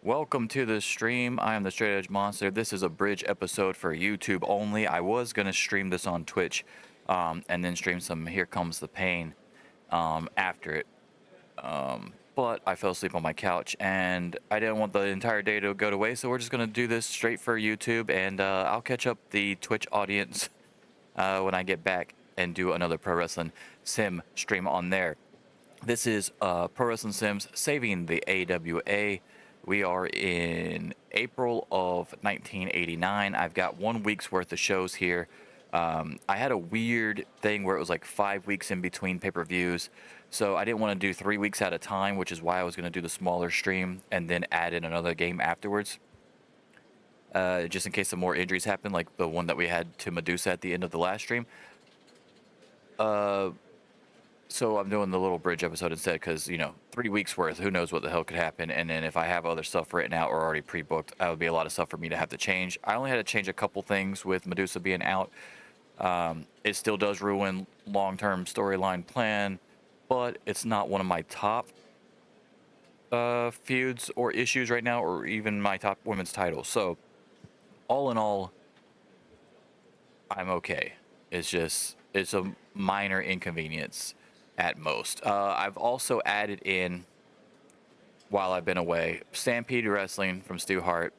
Welcome to the stream. I am the Straight Edge Monster. This is a bridge episode for YouTube only. I was going to stream this on Twitch and then stream some Here Comes the Pain after it. But I fell asleep on my couch and I didn't want the entire day to go to waste, so we're just going to do this straight for YouTube, and I'll catch up the Twitch audience when I get back and do another Pro Wrestling Sim stream on there. This is Pro Wrestling Sims Saving the AWA. We are in April of 1989. I've got 1 week's worth of shows here. I had a weird thing where it was like 5 weeks in between pay-per-views, so I didn't want to do 3 weeks at a time, which is why I was going to do the smaller stream and then add in another game afterwards, just in case some more injuries happen, like the one that we had to Medusa at the end of the last stream. So I'm doing the little bridge episode instead because, 3 weeks worth, who knows what the hell could happen. And then if I have other stuff written out or already pre-booked, that would be a lot of stuff for me to have to change. I only had to change a couple things with Medusa being out. It still does ruin long-term storyline plan, but it's not one of my top feuds or issues right now, or even my top women's title. So all in all, I'm okay. It's a minor inconvenience at most. I've also added in, while I've been away, Stampede Wrestling from Stu Hart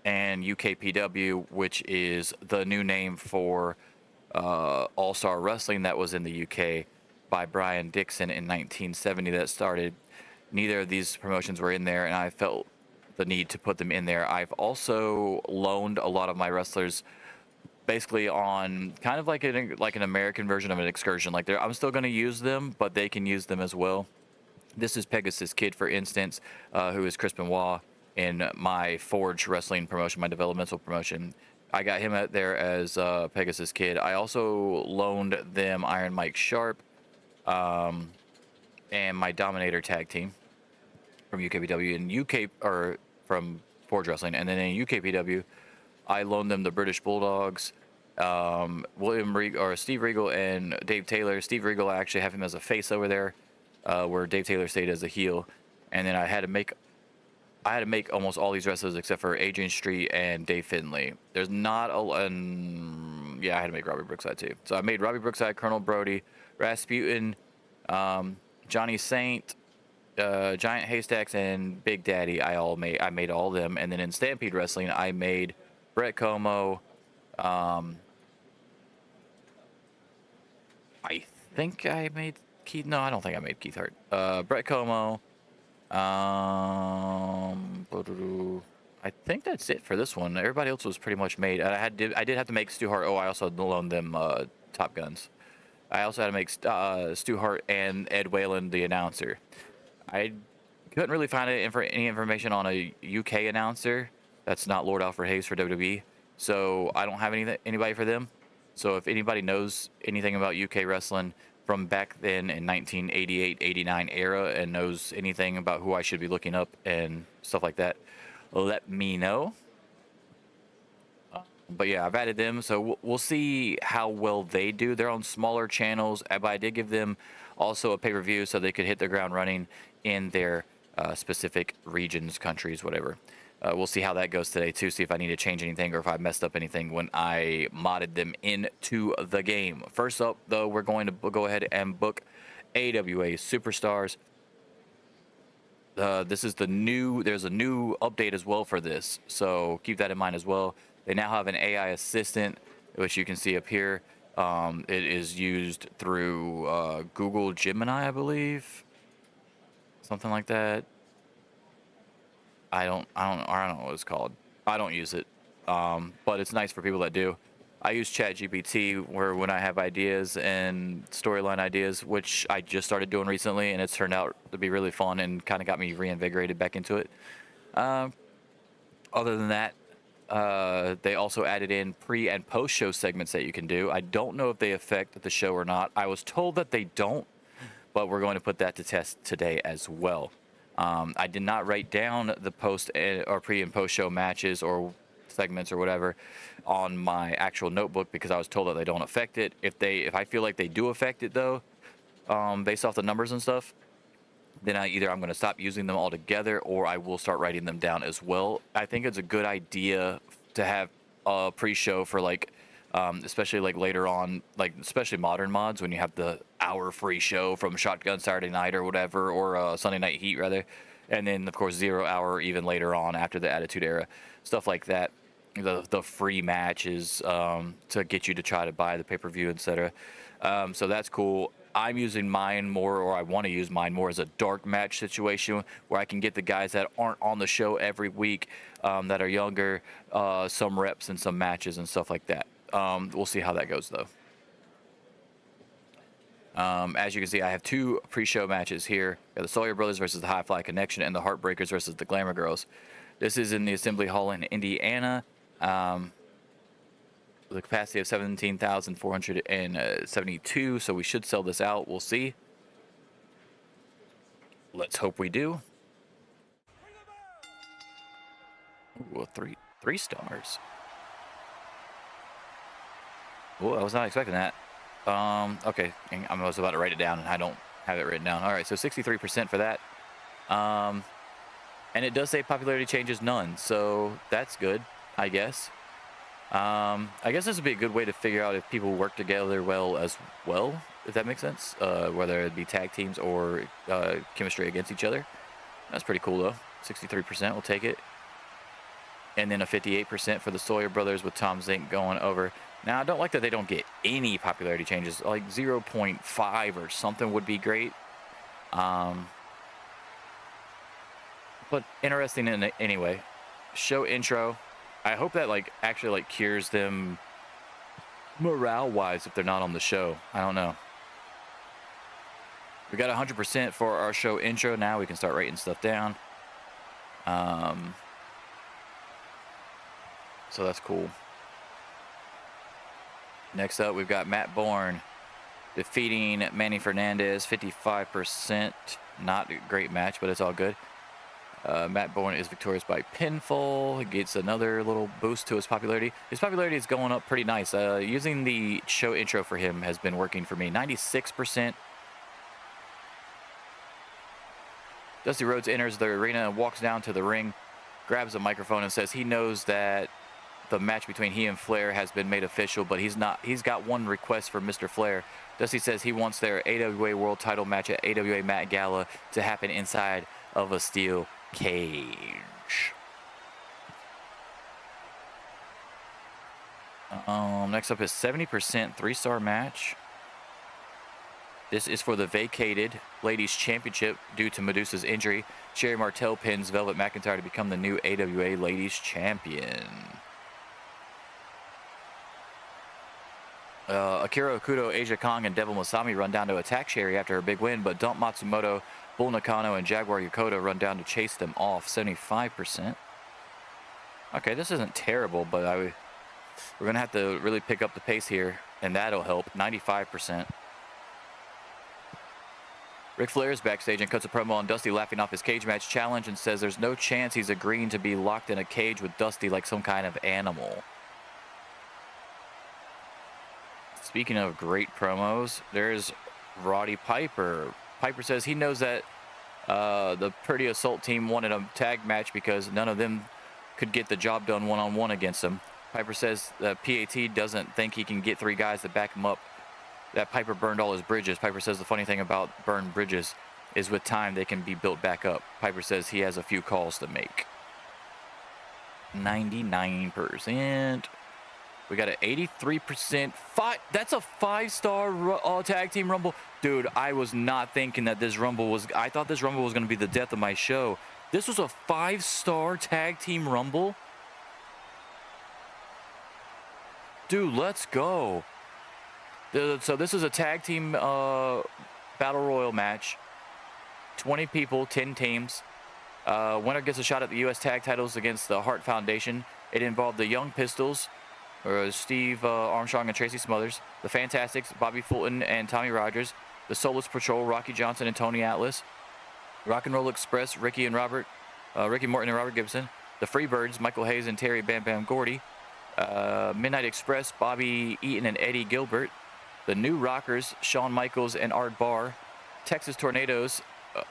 and UKPW, which is the new name for All-Star Wrestling that was in the UK by Brian Dixon in 1970 that started. Neither of these promotions were in there, and I felt the need to put them in there. I've also loaned a lot of my wrestlers basically on kind of like an American version of an excursion. Like I'm still going to use them, but they can use them as well. This is Pegasus Kid, for instance, who is Chris Benoit in my Forge Wrestling promotion, my developmental promotion. I got him out there as Pegasus Kid. I also loaned them Iron Mike Sharp and my Dominator tag team from UKPW and or from Forge Wrestling, and then in UKPW, I loaned them the British Bulldogs, Steve Regal and Dave Taylor. Steve Regal, I actually have him as a face over there, where Dave Taylor stayed as a heel. And then I had to make almost all these wrestlers except for Adrian Street and Dave Finlay. There's not I had to make Robbie Brookside too. So I made Robbie Brookside, Colonel Brody, Rasputin, Johnny Saint, Giant Haystacks, and Big Daddy. I made all of them. And then in Stampede Wrestling, I made Brett Como. I think I made Keith. No, I don't think I made Keith Hart. Brett Como. I think that's it for this one. Everybody else was pretty much made. I did have to make Stu Hart. Oh, I also loaned them Top Guns. I also had to make Stu Hart and Ed Whalen the announcer. I couldn't really find any information on a UK announcer that's not Lord Alfred Hayes for WWE. So I don't have anybody for them. So if anybody knows anything about UK wrestling from back then in 1988-89 era and knows anything about who I should be looking up and stuff like that, let me know. But yeah, I've added them, so we'll see how well they do. They're on smaller channels, but I did give them also a pay-per-view so they could hit the ground running in their specific regions, countries, whatever. We'll see how that goes today, too, see if I need to change anything or if I messed up anything when I modded them into the game. First up, though, we're going to go ahead and book AWA Superstars. This is there's a new update as well for this, so keep that in mind as well. They now have an AI assistant, which you can see up here. It is used through Google Gemini, I believe. Something like that. I don't know what it's called. I don't use it, but it's nice for people that do. I use ChatGPT when I have ideas and storyline ideas, which I just started doing recently, and it's turned out to be really fun and kind of got me reinvigorated back into it. Other than that, they also added in pre- and post-show segments that you can do. I don't know if they affect the show or not. I was told that they don't, but we're going to put that to test today as well. I did not write down the post or pre and post show matches or segments or whatever on my actual notebook because I was told that they don't affect it. If I feel like they do affect it though, based off the numbers and stuff, then I'm going to stop using them altogether, or I will start writing them down as well. I think it's a good idea to have a pre-show for like, especially like later on, like especially modern mods when you have the hour free show from Shotgun Saturday Night or whatever, or Sunday Night Heat rather, and then of course 0 Hour even later on after the Attitude Era, stuff like that. The free matches to get you to try to buy the pay-per-view, etc. So that's cool. I'm using mine more, or I want to use mine more as a dark match situation where I can get the guys that aren't on the show every week, that are younger, some reps and some matches and stuff like that. We'll see how that goes though. As you can see, I have 2 pre-show matches here. We got the Sawyer Brothers versus the High Fly Connection and the Heartbreakers versus the Glamour Girls. This is in the Assembly Hall in Indiana. With a capacity of 17,472, so we should sell this out. We'll see. Let's hope we do. Ooh, three stars. Oh, I was not expecting that. Okay, I was about to write it down, and I don't have it written down. All right, so 63% for that. And it does say popularity changes none, so that's good, I guess. I guess this would be a good way to figure out if people work together well as well, if that makes sense. Whether it be tag teams or chemistry against each other. That's pretty cool though. 63%, we'll take it. And then a 58% for the Sawyer Brothers with Tom Zink going over. Now, I don't like that they don't get any popularity changes. Like 0.5 or something would be great. But interesting anyway. Show intro. I hope that like actually like cures them morale-wise if they're not on the show. I don't know. We got 100% for our show intro. Now we can start writing stuff down. So that's cool. Next up, we've got Matt Bourne defeating Manny Fernandez, 55%. Not a great match, but it's all good. Matt Bourne is victorious by pinfall. He gets another little boost to his popularity. His popularity is going up pretty nice. Using the show intro for him has been working for me. 96%. Dusty Rhodes enters the arena and walks down to the ring, grabs a microphone and says he knows that the match between he and Flair has been made official, but he's got one request for Mr. Flair. Dusty says he wants their AWA World Title match at AWA Matt Gala to happen inside of a steel cage. Next up is 70% 3-star match. This is for the vacated Ladies Championship due to Medusa's injury. Sherry Martel pins Velvet McIntyre to become the new AWA Ladies Champion. Akira Okudo, Asia Kong, and Devil Masami run down to attack Sherry after her big win, but dump Matsumoto, Bull Nakano, and Jaguar Yokota run down to chase them off. 75%. Okay, this isn't terrible, but we're going to have to really pick up the pace here, and that'll help. 95%. Ric Flair is backstage and cuts a promo on Dusty laughing off his cage match challenge and says there's no chance he's agreeing to be locked in a cage with Dusty like some kind of animal. Speaking of great promos, there's Roddy Piper. Piper says he knows that the Pretty Assault team wanted a tag match because none of them could get the job done one-on-one against him. Piper says that PAT doesn't think he can get 3 guys to back him up, that Piper burned all his bridges. Piper says the funny thing about burned bridges is with time they can be built back up. Piper says he has a few calls to make. 99%. We got an 83%. That's a 5-star tag team rumble. Dude, I was not thinking that this rumble was... I thought this rumble was going to be the death of my show. This was a 5-star tag team rumble? Dude, let's go. So this is a tag team battle royal match. 20 people, 10 teams. Winner gets a shot at the U.S. tag titles against the Hart Foundation. It involved the Young Pistols, Steve Armstrong and Tracy Smothers, the Fantastics, Bobby Fulton and Tommy Rogers, the Soulless Patrol, Rocky Johnson and Tony Atlas, Rock and Roll Express, Ricky Morton and Robert Gibson, the Freebirds, Michael Hayes and Terry Bam Bam Gordy, Midnight Express, Bobby Eaton and Eddie Gilbert, the New Rockers, Shawn Michaels and Art Barr, Texas Tornadoes,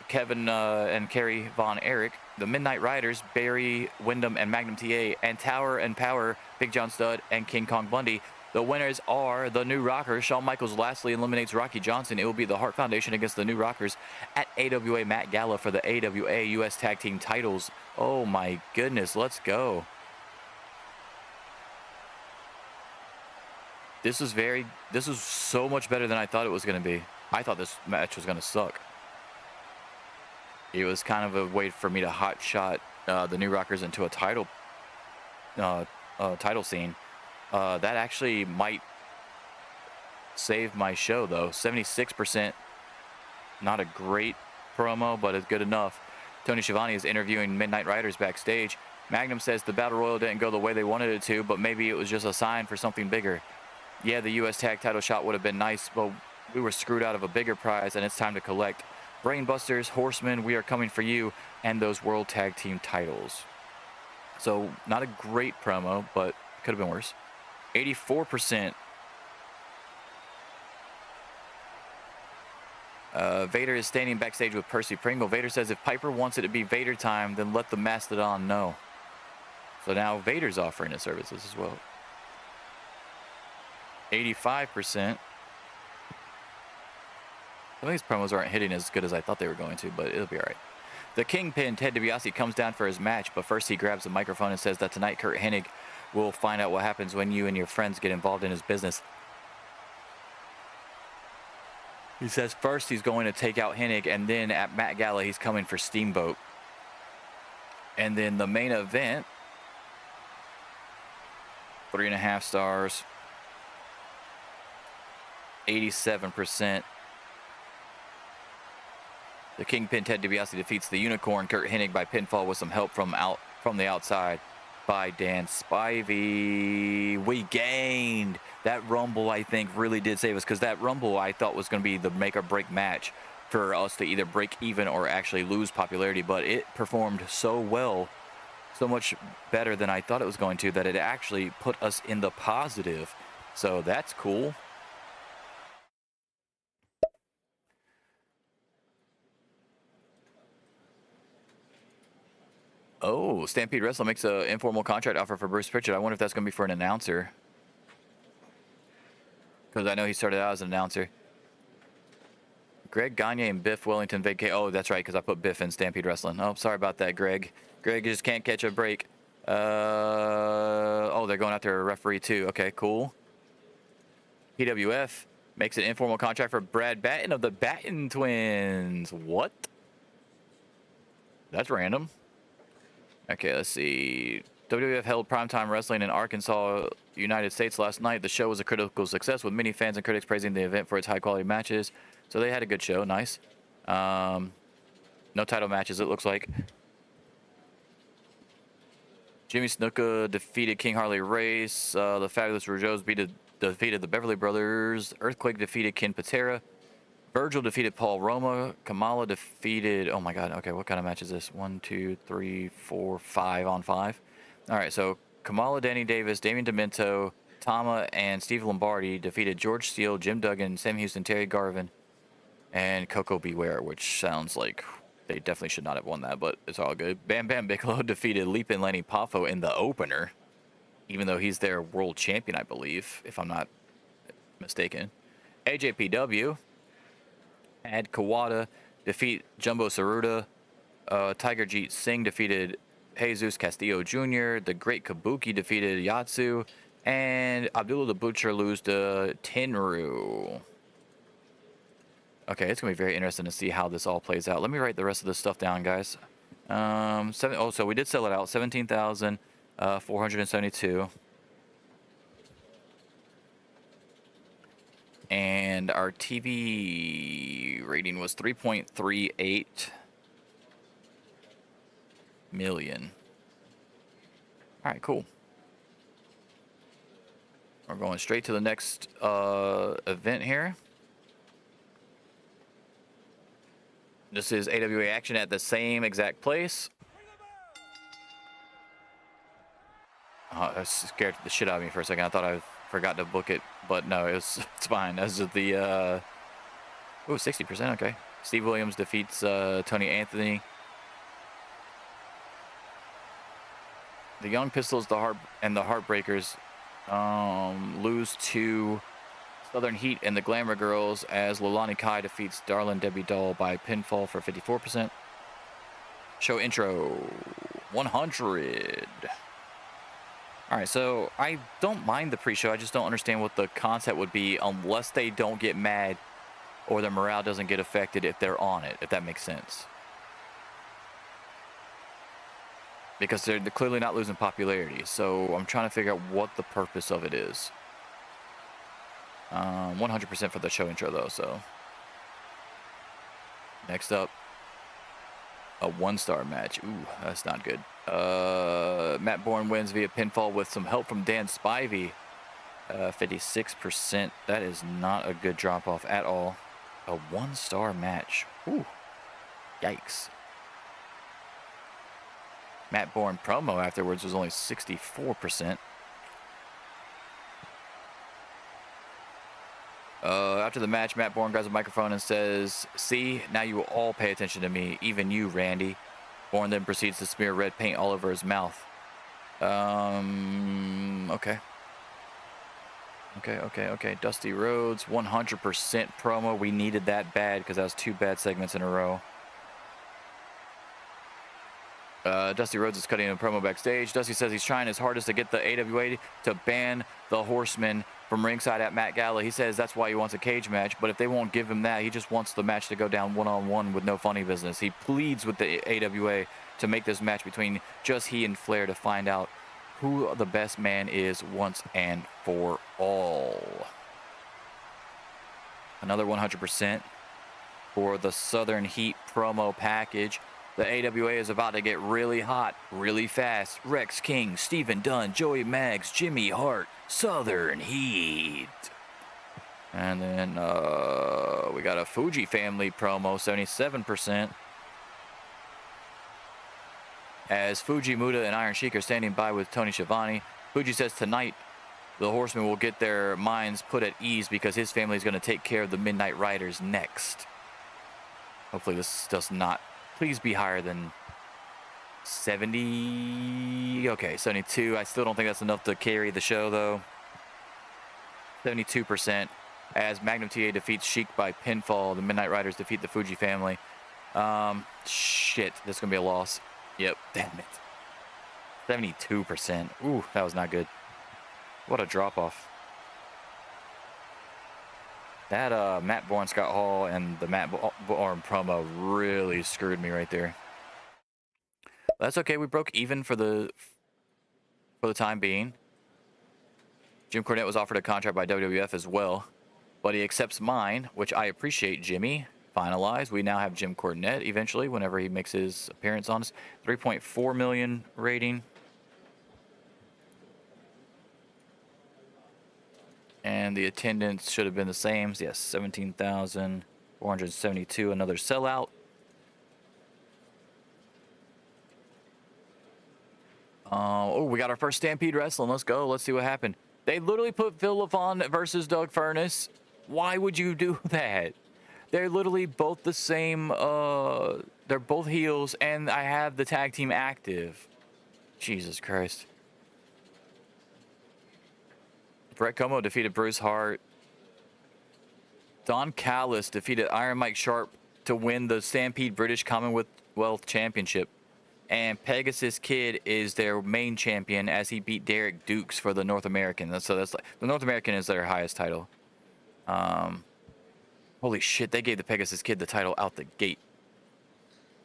Kevin and Kerry Von Erich, the Midnight Riders, Barry Windham and Magnum TA, and Tower and Power, Big John Studd and King Kong Bundy. The winners are the New Rockers. Shawn Michaels lastly eliminates Rocky Johnson. It will be the Hart Foundation against the New Rockers at AWA Matt Gala for the AWA US Tag Team titles. Oh my goodness, let's go. This was so much better than I thought it was going to be. I thought this match was going to suck. It was kind of a way for me to hot shot the New Rockers into a title scene. That actually might save my show though. 76%, not a great promo, but it's good enough. Tony Schiavone is interviewing Midnight Riders backstage. Magnum says the Battle Royal didn't go the way they wanted it to, but maybe it was just a sign for something bigger. Yeah, the US Tag title shot would have been nice, but we were screwed out of a bigger prize, and it's time to collect. Brainbusters, Horsemen, we are coming for you, and those World Tag Team titles. So, not a great promo, but could have been worse. 84%. Vader is standing backstage with Percy Pringle. Vader says if Piper wants it to be Vader time, then let the Mastodon know. So now Vader's offering his services as well. 85%. Some of these promos aren't hitting as good as I thought they were going to, but it'll be all right. The Kingpin, Ted DiBiase, comes down for his match, but first he grabs the microphone and says that tonight Kurt Hennig will find out what happens when you and your friends get involved in his business. He says first he's going to take out Hennig, and then at Matt Gala he's coming for Steamboat. And then the main event, 3.5 stars, 87%. The Kingpin, Ted DiBiase, defeats the Unicorn, Kurt Hennig, by pinfall with some help from the outside by Dan Spivey. We gained. That Rumble, I think, really did save us, because that Rumble I thought was going to be the make or break match for us to either break even or actually lose popularity, but it performed so well, so much better than I thought it was going to, that it actually put us in the positive. So that's cool. Oh, Stampede Wrestling makes an informal contract offer for Bruce Pritchard. I wonder if that's going to be for an announcer, because I know he started out as an announcer. Greg Gagne and Biff Wellington vacate. Oh, that's right, because I put Biff in Stampede Wrestling. Oh, sorry about that, Greg. Greg just can't catch a break. Oh, they're going after a referee too. Okay, cool. PWF makes an informal contract for Brad Batten of the Batten Twins. What? That's random. Okay, let's see. WWF held primetime wrestling in Arkansas, United States last night. The show was a critical success, with many fans and critics praising the event for its high-quality matches. So they had a good show. Nice. No title matches, it looks like. Jimmy Snuka defeated King Harley Race. The Fabulous Rougeaus defeated the Beverly Brothers. Earthquake defeated Ken Patera. Virgil defeated Paul Roma. Kamala defeated... Oh, my God. Okay, what kind of match is this? 1, 2, 3, 4, 5 on 5. All right, so Kamala, Danny Davis, Damian Demento, Tama, and Steve Lombardi defeated George Steele, Jim Duggan, Sam Houston, Terry Garvin, and Coco Beware, which sounds like they definitely should not have won that, but it's all good. Bam Bam Bigelow defeated Leap and Lenny Poffo in the opener, even though he's their world champion, I believe, if I'm not mistaken. AJPW had Kawada defeat Jumbo Saruta. Tiger Jeet Singh defeated Jesus Castillo Jr. The Great Kabuki defeated Yatsu. And Abdullah the Butcher lose to Tenryu. Okay, it's going to be very interesting to see how this all plays out. Let me write the rest of this stuff down, guys. So we did sell it out. 17,472. And our TV rating was 3.38 million. All right, cool. We're going straight to the next event here. This is AWA action at the same exact place. I scared the shit out of me for a second. I thought I forgot to book it, but no, it's fine. As of the, 60%, okay. Steve Williams defeats Tony Anthony. The Young Pistols, the Heartbreakers lose to Southern Heat and the Glamour Girls as Lolani Kai defeats Darlin Debbie Doll by pinfall for 54%. Show intro 100. All right, so I don't mind the pre-show. I just don't understand what the concept would be unless they don't get mad or their morale doesn't get affected if they're on it, if that makes sense. Because they're clearly not losing popularity. So I'm trying to figure out what the purpose of it is. 100% for the show intro, though, so. Next up, a 1-star match. Ooh, that's not good. Matt Bourne wins via pinfall with some help from Dan Spivey. 56%. That is not a good drop-off at all. A 1-star match. Ooh, yikes. Matt Bourne promo afterwards was only 64%. After the match, Matt Bourne grabs a microphone and says, "See, now you will all pay attention to me, even you, Randy." Bourne then proceeds to smear red paint all over his mouth. Okay. Okay. Dusty Rhodes, 100% promo. We needed that bad because that was 2 bad segments in a row. Dusty Rhodes is cutting a promo backstage. Dusty says he's trying his hardest to get the AWA to ban the Horsemen from ringside at Matt Gala. He says that's why he wants a cage match, but if they won't give him that, he just wants the match to go down one-on-one with no funny business. He pleads with the AWA to make this match between just he and Flair to find out who the best man is once and for all. Another 100% for the Southern Heat promo package. The AWA is about to get really hot, really fast. Rex King, Stephen Dunn, Joey Maggs, Jimmy Hart, Southern Heat. And then we got a Fuji family promo, 77%. As Fuji, Muta, and Iron Sheik are standing by with Tony Schiavone. Fuji says tonight the Horsemen will get their minds put at ease because his family is going to take care of the Midnight Riders next. Hopefully this does not... Please be higher than 70. Okay, 72. I still don't think that's enough to carry the show, though. 72%. As Magnum TA defeats Sheik by pinfall, the Midnight Riders defeat the Fuji family. Shit, this is going to be a loss. Yep, damn it. 72%. Ooh, that was not good. What a drop-off. That Matt Bourne, Scott Hall, and the Matt Bourne promo really screwed me right there. That's okay. We broke even for the time being. Jim Cornette was offered a contract by WWF as well, but he accepts mine, which I appreciate, Jimmy. Finalized. We now have Jim Cornette eventually, whenever he makes his appearance on us. 3.4 million rating. And the attendance should have been the same. Yes, 17,472. Another sellout. Oh, we got our first Stampede Wrestling. Let's go. Let's see what happened. They literally put Phil LaFon versus Doug Furnas. Why would you do that? They're literally both the same. They're both heels, and I have the tag team active. Jesus Christ. Brett Como defeated Bruce Hart. Don Callis defeated Iron Mike Sharp to win the Stampede British Commonwealth Championship. And Pegasus Kid is their main champion as he beat Derek Dukes for the North American. So that's like the North American is their highest title. Holy shit, they gave the Pegasus Kid the title out the gate.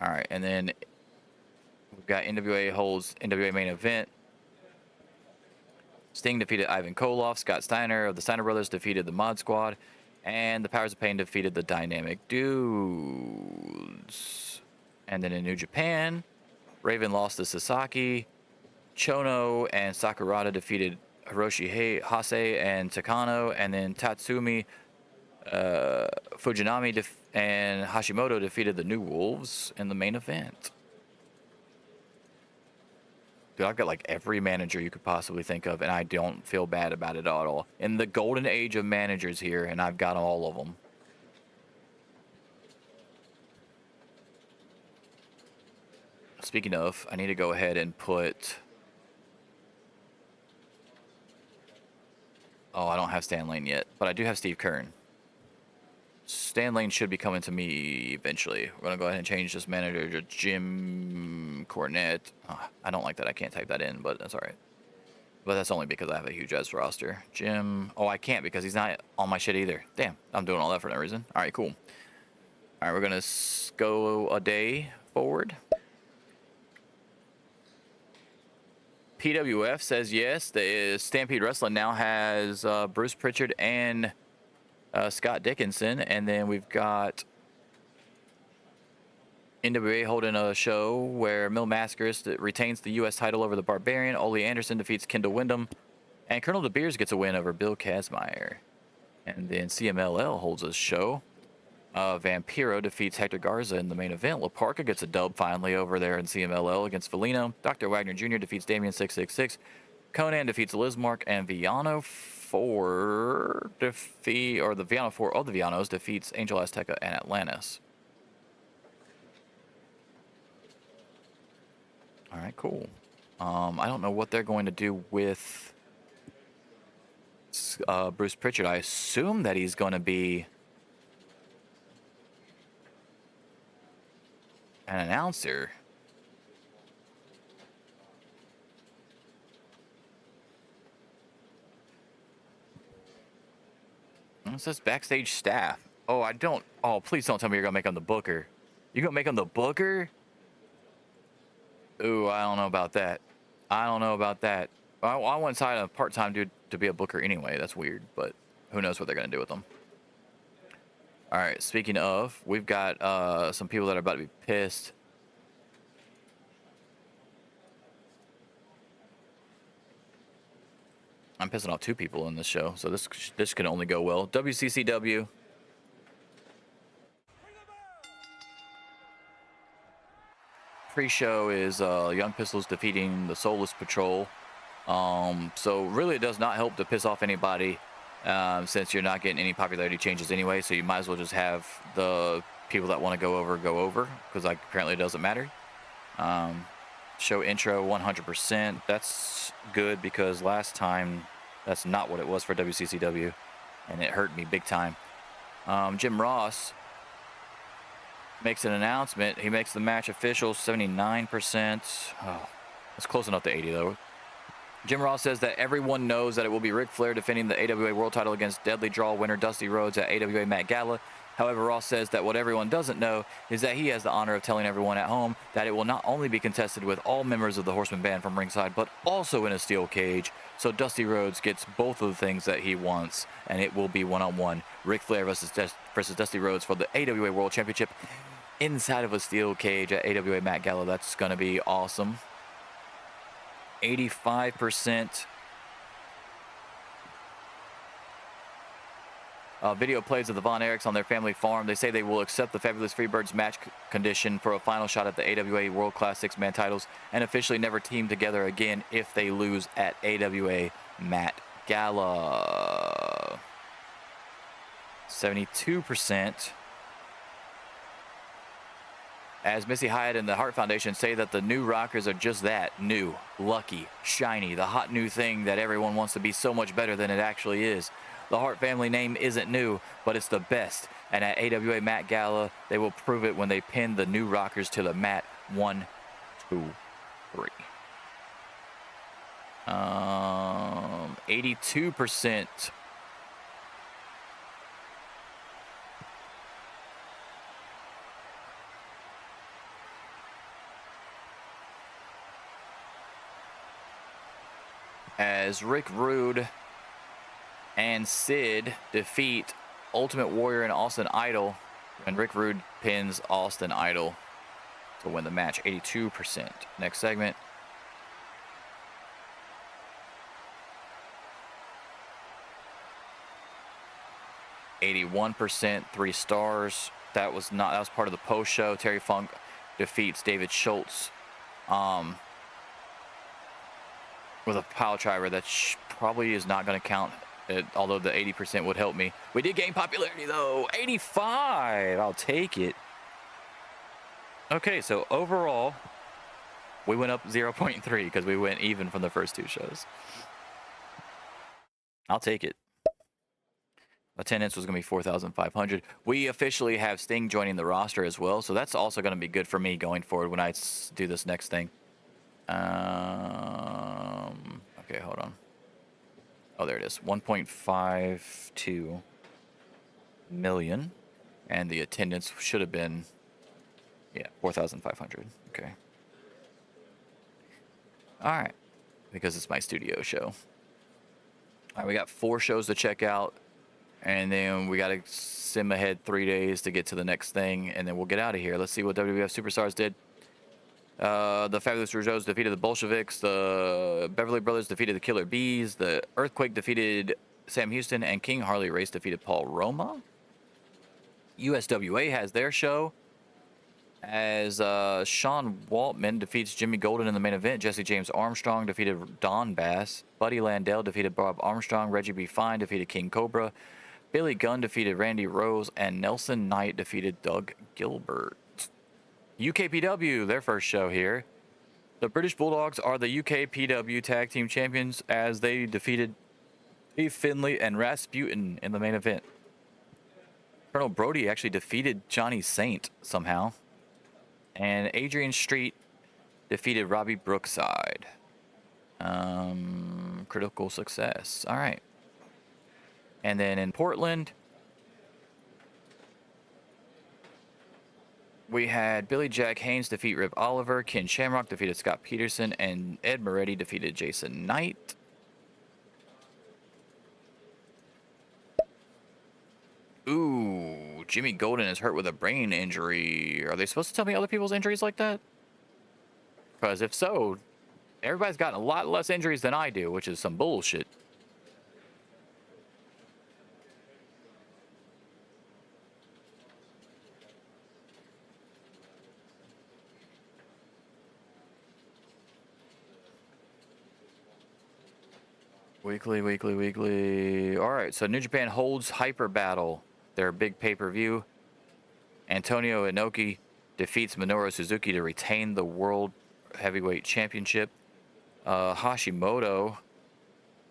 All right, and then we've got NWA holds NWA main event. Sting defeated Ivan Koloff. Scott Steiner of the Steiner Brothers defeated the Mod Squad. And the Powers of Pain defeated the Dynamic Dudes. And then in New Japan, Raven lost to Sasaki. Chono and Sakurada defeated Hiroshi Hase and Takano. And then Tatsumi, Fujinami and Hashimoto defeated the New Wolves in the main event. Dude, I've got like every manager you could possibly think of, and I don't feel bad about it at all. In the golden age of managers here, and I've got all of them. speaking of, I need to go ahead and put... Oh, I don't have Stan Lane yet, but I do have Steve Kern. Stan Lane should be coming to me eventually. We're going to go ahead and change this manager to Jim Cornette. Oh, I don't like that. I can't type that in, but that's all right. But that's only because I have a huge ass roster. Jim... Oh, I can't because he's not on my shit either. Damn, I'm doing all that for no reason. All right, cool. All right, we're going to go a day forward. PWF says yes. The Stampede Wrestling now has Bruce Pritchard and Scott Dickinson. And then we've got NWA holding a show where Mil Mascaris retains the U.S. title over the Barbarian. Ole Anderson defeats Kendall Windham. And Colonel De Beers gets a win over Bill Kazmaier. And then CMLL holds a show. Vampiro defeats Hector Garza in the main event. La Parka gets a dub finally over there in CMLL against Felino. Dr. Wagner Jr. defeats Damien 666. Conan defeats Lizmark. And Viano 4 the Viano 4 of the Vianos defeats Angel Azteca and Atlantis. All right, cool. I don't know what they're going to do with Bruce Pritchard. I assume that he's going to be an announcer. It says backstage staff. Oh, I don't. Oh, please don't tell me you're gonna make him the booker. You gonna make him the booker? Ooh, I don't know about that. I don't know about that. I want inside a part-time dude to be a booker anyway. That's weird, but who knows what they're gonna do with them. All right. Speaking of, we've got some people that are about to be pissed. I'm pissing off 2 people in this show, so this can only go well. WCCW. Pre-show is Young Pistols defeating the Soulless Patrol. So really it does not help to piss off anybody since you're not getting any popularity changes anyway, so you might as well just have the people that want to go over, because like apparently it doesn't matter. Show intro 100%. That's good because last time that's not what it was for WCCW, and it hurt me big time. Jim Ross makes an announcement. He makes the match official 79%. Oh, that's close enough to 80 though. Jim Ross says that everyone knows that it will be Ric Flair defending the AWA World Title against Deadly Draw winner Dusty Rhodes at AWA Matt Gala. However, Ross says that what everyone doesn't know is that he has the honor of telling everyone at home that it will not only be contested with all members of the Horseman band from ringside, but also in a steel cage. So Dusty Rhodes gets both of the things that he wants, and it will be one-on-one. Ric Flair versus Dusty Rhodes for the AWA World Championship inside of a steel cage at AWA Matt Gala. That's going to be awesome. 85%. Video plays of the Von Erichs on their family farm. They say they will accept the Fabulous Freebirds match condition for a final shot at the AWA World Class 6-man titles and officially never team together again if they lose at AWA Matt Gala. 72%. As Missy Hyatt and the Hart Foundation say that the new Rockers are just that, new, lucky, shiny, the hot new thing that everyone wants to be so much better than it actually is. The Hart family name isn't new, but it's the best. And at AWA Matt Gala, they will prove it when they pin the new Rockers to the mat. 1, 2, 3. 82%. As Rick Rude and Sid defeat Ultimate Warrior and Austin Idol, and Rick Rude pins Austin Idol to win the match. 82%. Next segment. %, 3 stars. That was part of the post show. Terry Funk defeats David Schultz with a pile driver that probably is not going to count. Although the 80% would help me. We did gain popularity though. 85. I'll take it. Okay, so overall, We went up 0.3 because we went even from the first two shows. I'll take it. Attendance was going to be 4,500. We officially have Sting joining the roster as well, so that's also going to be good for me going forward when I do this next thing. Okay, hold on. Oh, there it is. 1.52 million, and the attendance should have been, yeah, 4,500. Okay. All right, because it's my studio show. All right, we got 4 shows to check out. And then we got to sim ahead 3 days to get to the next thing, and then we'll get out of here. Let's see what WWF Superstars did. The Fabulous Rougeaus defeated the Bolsheviks. The Beverly Brothers defeated the Killer Bees. The Earthquake defeated Sam Houston, and King Harley Race defeated Paul Roma. USWA has their show as Sean Waltman defeats Jimmy Golden in the main event. Jesse James Armstrong defeated Don Bass. Buddy Landell defeated Bob Armstrong. Reggie B. Fine defeated King Cobra. Billy Gunn defeated Randy Rose, and Nelson Knight defeated Doug Gilbert. UKPW, their first show here. The British Bulldogs are the UKPW Tag Team Champions as they defeated Steve Finley and Rasputin in the main event. Colonel Brody actually defeated Johnny Saint somehow. And Adrian Street defeated Robbie Brookside. Critical success. All right. And then in Portland, we had Billy Jack Haynes defeat Rip Oliver, Ken Shamrock defeated Scott Peterson, and Ed Moretti defeated Jason Knight. Ooh, Jimmy Golden is hurt with a brain injury. Are they supposed to tell me other people's injuries like that? Because if so, everybody's gotten a lot less injuries than I do, which is some bullshit. Weekly. All right, so New Japan holds Hyper Battle, their big pay-per-view. Antonio Inoki defeats Minoru Suzuki to retain the World Heavyweight Championship. Hashimoto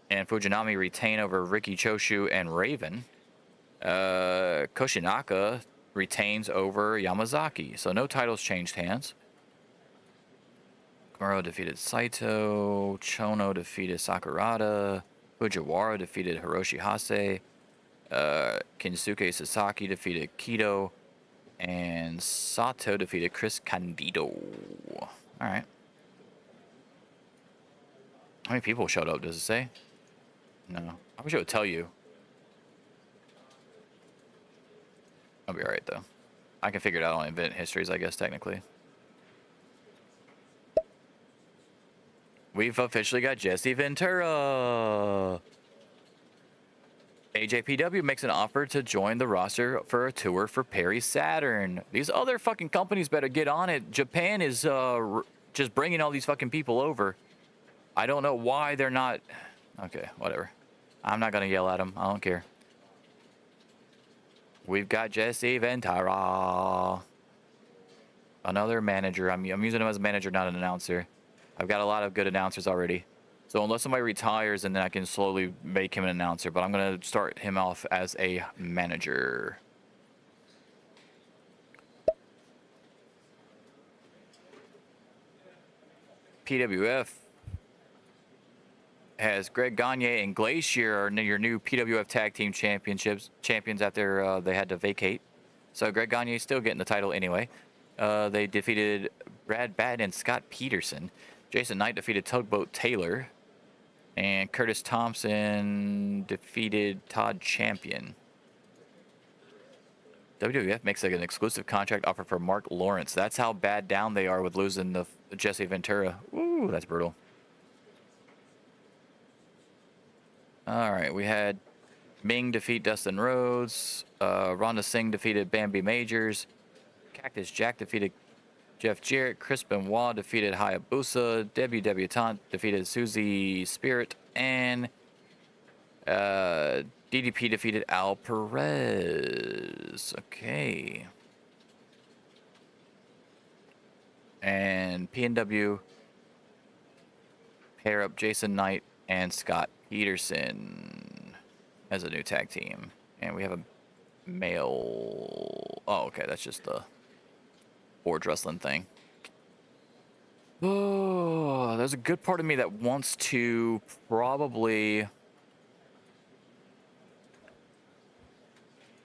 and Fujinami retain over Riki Choshu and Raven. Koshinaka retains over Yamazaki. So no titles changed hands. Muro defeated Saito. Chono defeated Sakurada. Fujiwara defeated Hiroshi Hase. Kinsuke Sasaki defeated Kido. And Sato defeated Chris Candido. Alright. How many people showed up, does it say? No. I wish it would tell you. I'll be alright, though. I can figure it out on event histories, I guess, technically. We've officially got Jesse Ventura. AJPW makes an offer to join the roster for a tour for Perry Saturn. These other fucking companies better get on it. Japan is just bringing all these fucking people over. I don't know why they're not. Okay, whatever. I'm not going to yell at them. I don't care. We've got Jesse Ventura. Another manager. I'm using him as a manager, not an announcer. I've got a lot of good announcers already. So unless somebody retires, and then I can slowly make him an announcer. But I'm going to start him off as a manager. PWF has Greg Gagne and Glacier are your new PWF Tag Team champions after they had to vacate. So Greg Gagne is still getting the title anyway. They defeated Brad Batten and Scott Peterson. Jason Knight defeated Tugboat Taylor. And Curtis Thompson defeated Todd Champion. WWF makes like an exclusive contract offer for Mark Lawrence. That's how bad down they are with losing the Jesse Ventura. Ooh, that's brutal. All right, we had Ming defeat Dustin Rhodes. Rhonda Singh defeated Bambi Majors. Cactus Jack defeated Jeff Jarrett. Chris Benoit defeated Hayabusa. Debbie Debutante defeated Susie Spirit. And DDP defeated Al Perez. Okay. And PNW pair up Jason Knight and Scott Peterson as a new tag team. And we have a male. Oh, okay. That's just the Forge Wrestling thing. Oh, there's a good part of me that wants to probably.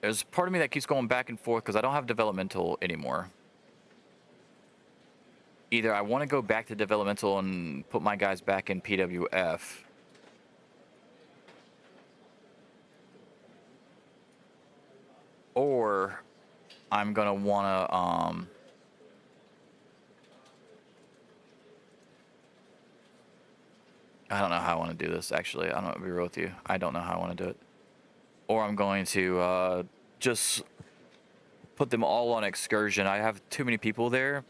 There's part of me that keeps going back and forth because I don't have developmental anymore. Either I want to go back to developmental and put my guys back in PWF. Or I'm going to want to I don't know how I want to do this, actually. I'm going to be real with you. I don't know how I want to do it. Or I'm going to just put them all on excursion. I have too many people there,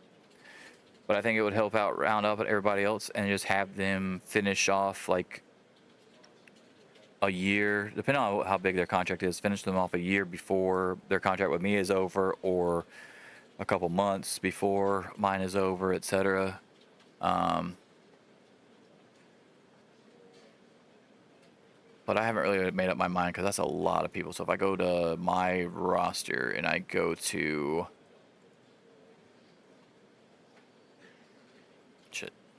but I think it would help out round up everybody else and just have them finish off like a year, depending on how big their contract is, finish them off a year before their contract with me is over, or a couple months before mine is over, etc. But I haven't really made up my mind because that's a lot of people. So if I go to my roster and I go to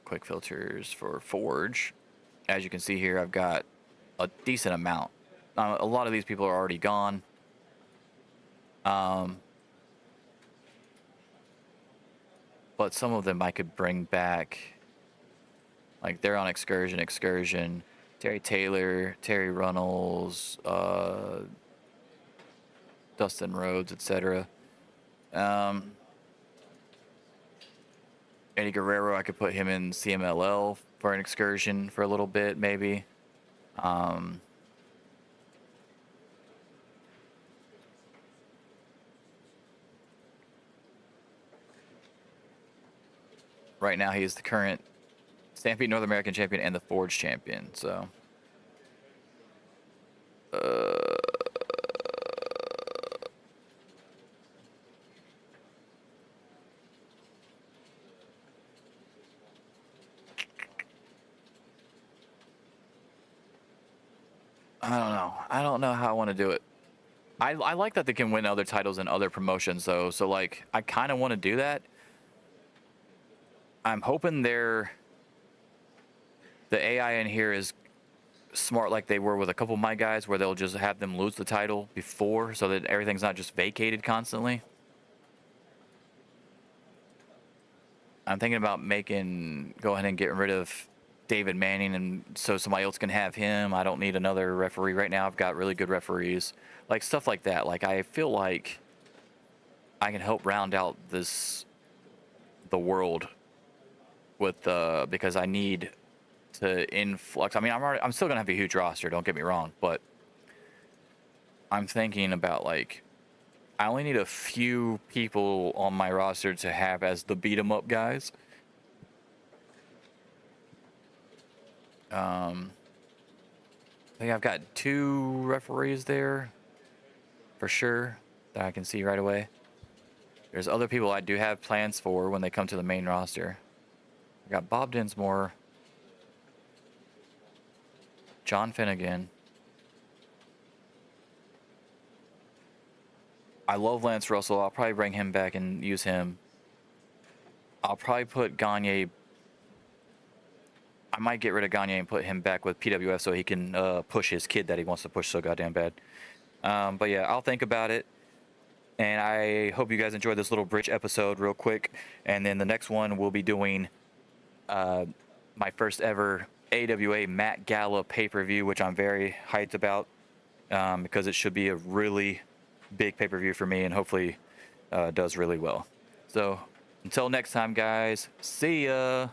quick filters for Forge, as you can see here, I've got a decent amount. A lot of these people are already gone. But some of them I could bring back. Like they're on excursion. Terry Taylor, Terry Runnels, Dustin Rhodes, etc. Eddie Guerrero, I could put him in CMLL for an excursion for a little bit, maybe. Right now, he is the current Stampede North American champion and the Forge champion, so. I don't know. I don't know how I want to do it. I like that they can win other titles in other promotions, though. So, like, I kind of want to do that. I'm hoping the AI in here is smart like they were with a couple of my guys, where they'll just have them lose the title before so that everything's not just vacated constantly. I'm thinking about go ahead and getting rid of David Manning, and so somebody else can have him. I don't need another referee right now. I've got really good referees, like stuff like that. Like I feel like I can help round out the world with because I need to influx. I mean, I'm still gonna have a huge roster. Don't get me wrong, but I'm thinking about like I only need a few people on my roster to have as the beat 'em up guys. I think I've got 2 referees there for sure that I can see right away. There's other people I do have plans for when they come to the main roster. I got Bob Dinsmore, John Finnegan. I love Lance Russell. I'll probably bring him back and use him. I'll probably put Gagne. I might get rid of Gagne and put him back with PWF so he can push his kid that he wants to push so goddamn bad. But yeah, I'll think about it. And I hope you guys enjoyed this little bridge episode real quick. And then the next one, we'll be doing my first ever AWA Matt Gala pay-per-view, which I'm very hyped about because it should be a really big pay-per-view for me and hopefully does really well. So until next time, guys, see ya.